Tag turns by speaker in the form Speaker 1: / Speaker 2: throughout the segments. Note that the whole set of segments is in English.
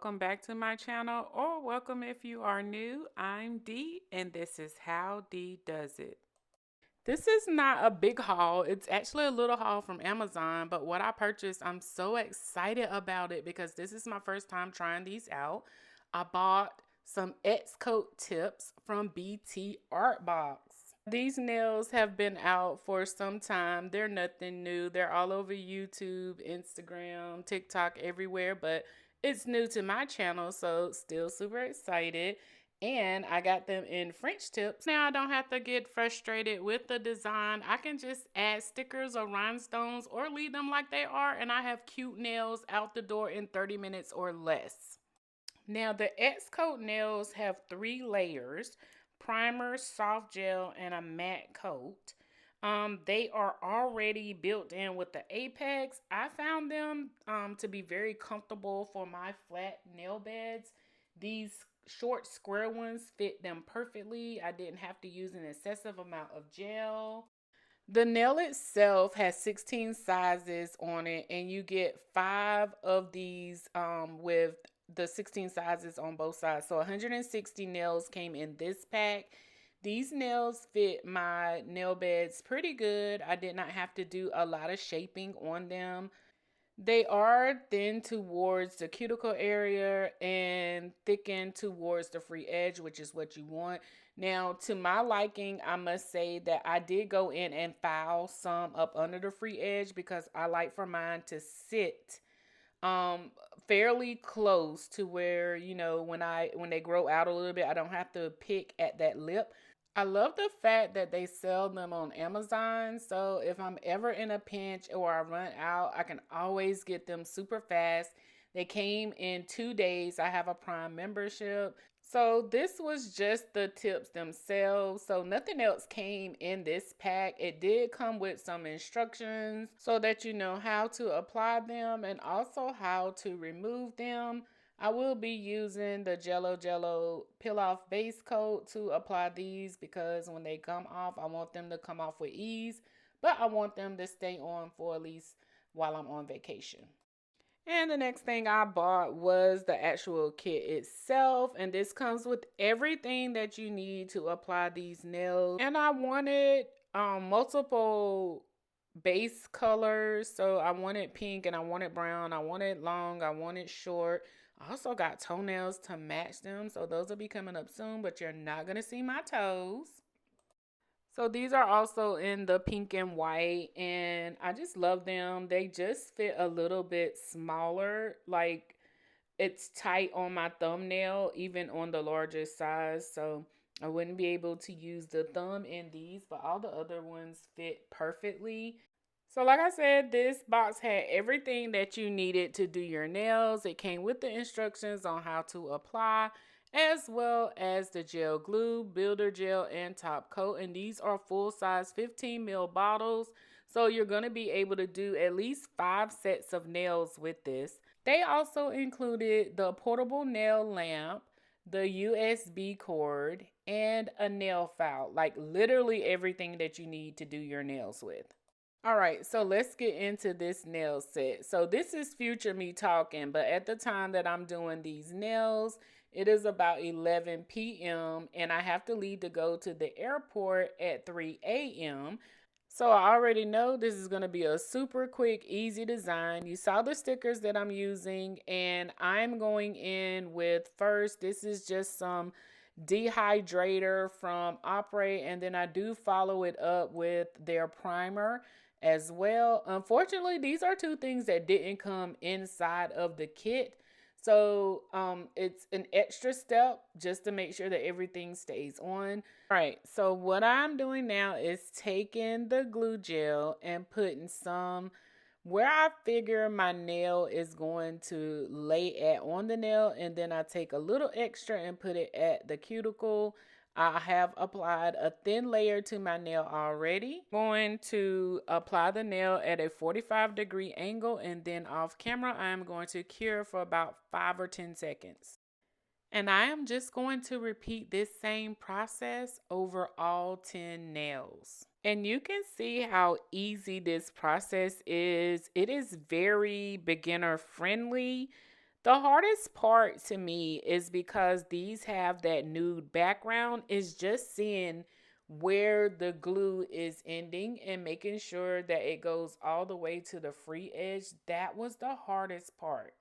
Speaker 1: welcome back to my channel, or welcome if you are new. I'm Dee and this is How Dee Does It. This is not a big haul. It's actually a little haul from Amazon, but what I purchased, I'm so excited about it because this is my first time trying these out. I bought some Xcoat tips from BT Art Box. These nails have been out for some time. They're nothing new. They're all over YouTube, Instagram, TikTok, everywhere, but it's new to my channel, so still super excited. And I got them in French tips. Now I don't have to get frustrated with the design. I can just add stickers or rhinestones or leave them like they are, and I have cute nails out the door in 30 minutes or less. Now the Xcoat nails have 3 layers: primer, soft gel, and a matte coat. They are already built in with the apex. I found them to be very comfortable for my flat nail beds. These short square ones fit them perfectly. I didn't have to use an excessive amount of gel. The nail itself has 16 sizes on it, and you get 5 of these with the 16 sizes on both sides. So 160 nails came in this pack. These nails fit my nail beds pretty good. I did not have to do a lot of shaping on them. They are thin towards the cuticle area and thicken towards the free edge, which is what you want. Now, to my liking, I must say that I did go in and file some up under the free edge because I like for mine to sit fairly close to where, when they grow out a little bit, I don't have to pick at that lip. I love the fact that they sell them on Amazon. So if I'm ever in a pinch or I run out, I can always get them super fast. They came in 2 days. I have a Prime membership. So this was just the tips themselves. So nothing else came in this pack. It did come with some instructions so that you know how to apply them and also how to remove them. I will be using the Jello peel off base coat to apply these because when they come off, I want them to come off with ease, but I want them to stay on for at least while I'm on vacation. And the next thing I bought was the actual kit itself, and this comes with everything that you need to apply these nails. And I wanted multiple base colors, so I wanted pink and I wanted brown, I wanted long, I wanted short. I also got toenails to match them, so those will be coming up soon, but you're not gonna see my toes. So these are also in the pink and white, and I just love them. They just fit a little bit smaller. Like, it's tight on my thumbnail, even on the largest size. So I wouldn't be able to use the thumb in these, but all the other ones fit perfectly. So like I said, this box had everything that you needed to do your nails. It came with the instructions on how to apply, as well as the gel glue, builder gel, and top coat. And these are full size 15 ml bottles. So you're going to be able to do at least 5 sets of nails with this. They also included the portable nail lamp, the USB cord, and a nail file. Like literally everything that you need to do your nails with. All right, so let's get into this nail set. So this is future me talking, but at the time that I'm doing these nails, it is about 11 p.m. and I have to leave to go to the airport at 3 a.m. So I already know this is going to be a super quick, easy design. You saw the stickers that I'm using, and I'm going in with first, this is just some dehydrator from Opry, and then I do follow it up with their primer as well. Unfortunately, these are 2 things that didn't come inside of the kit. So it's an extra step just to make sure that everything stays on. All right, so what I'm doing now is taking the glue gel and putting some where I figure my nail is going to lay at on the nail, and then I take a little extra and put it at the cuticle. I have applied a thin layer to my nail already. Going to apply the nail at a 45-degree angle, and then off camera I'm going to cure for about 5 or 10 seconds. And I am just going to repeat this same process over all 10 nails. And you can see how easy this process is. It is very beginner friendly. The hardest part to me is because these have that nude background, is just seeing where the glue is ending and making sure that it goes all the way to the free edge. That was the hardest part.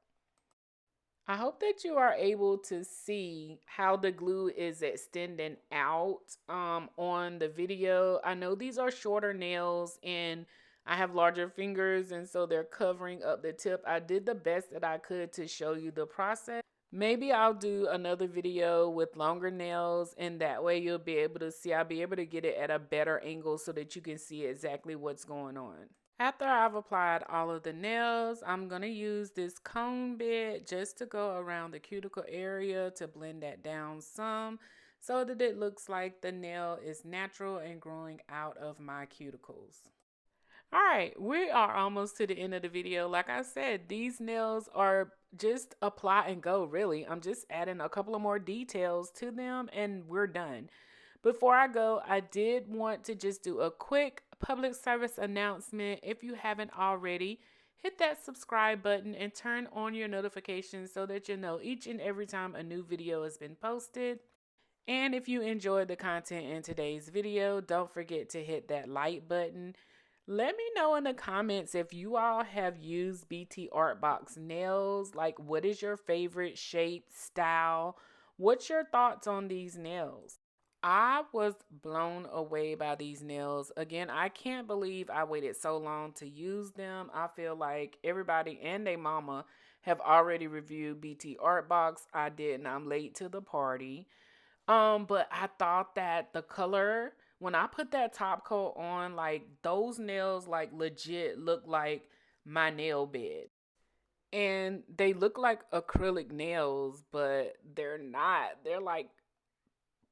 Speaker 1: I hope that you are able to see how the glue is extending out on the video. I know these are shorter nails and I have larger fingers, and so they're covering up the tip. I did the best that I could to show you the process. Maybe I'll do another video with longer nails, and that way you'll be able to see. I'll be able to get it at a better angle so that you can see exactly what's going on. After I've applied all of the nails, I'm going to use this cone bit just to go around the cuticle area to blend that down some so that it looks like the nail is natural and growing out of my cuticles. All right, we are almost to the end of the video. Like I said, these nails are just apply and go, really. I'm just adding a couple of more details to them and we're done. Before I go, I did want to just do a quick public service announcement. If you haven't already, hit that subscribe button and turn on your notifications so that you know each and every time a new video has been posted. And if you enjoyed the content in today's video, don't forget to hit that like button. Let me know in the comments if you all have used BT Art Box nails. Like, what is your favorite shape, style? What's your thoughts on these nails? I was blown away by these nails. Again, I can't believe I waited so long to use them. I feel like everybody and their mama have already reviewed BT Art Box. I didn't. I'm late to the party. But I thought that the color, when I put that top coat on, like those nails like legit look like my nail bed. And they look like acrylic nails, but they're not. They're like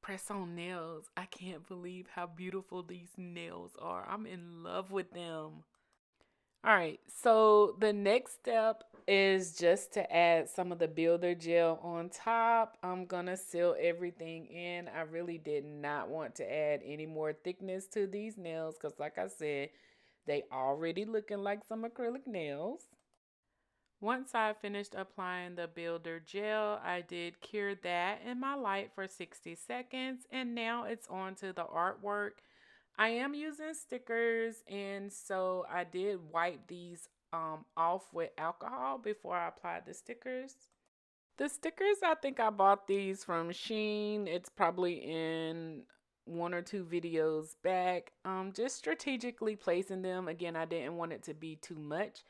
Speaker 1: press-on nails. I can't believe how beautiful these nails are. I'm in love with them. All right, so the next step is just to add some of the builder gel on top. I'm gonna seal everything in. I really did not want to add any more thickness to these nails because like I said, they already looking like some acrylic nails. Once I finished applying the builder gel, I did cure that in my light for 60 seconds, and now it's on to the artwork. I am using stickers, and so I did wipe these off with alcohol before I applied the stickers. The stickers, I think I bought these from Shein. It's probably in one or two videos back. Just strategically placing them. Again, I didn't want it to be too much.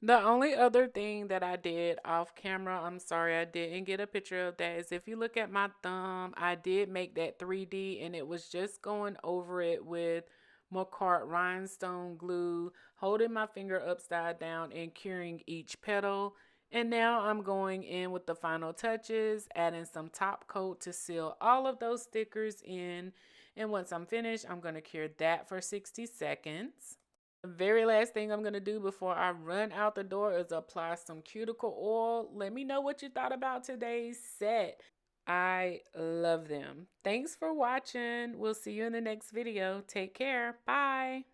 Speaker 1: The only other thing that I did off camera, I'm sorry I didn't get a picture of that, is if you look at my thumb, I did make that 3D and it was just going over it with Mocart rhinestone glue, holding my finger upside down and curing each petal. And now I'm going in with the final touches, adding some top coat to seal all of those stickers in. And once I'm finished, I'm going to cure that for 60 seconds. The very last thing I'm going to do before I run out the door is apply some cuticle oil. Let me know what you thought about today's set. I love them. Thanks for watching. We'll see you in the next video. Take care. Bye.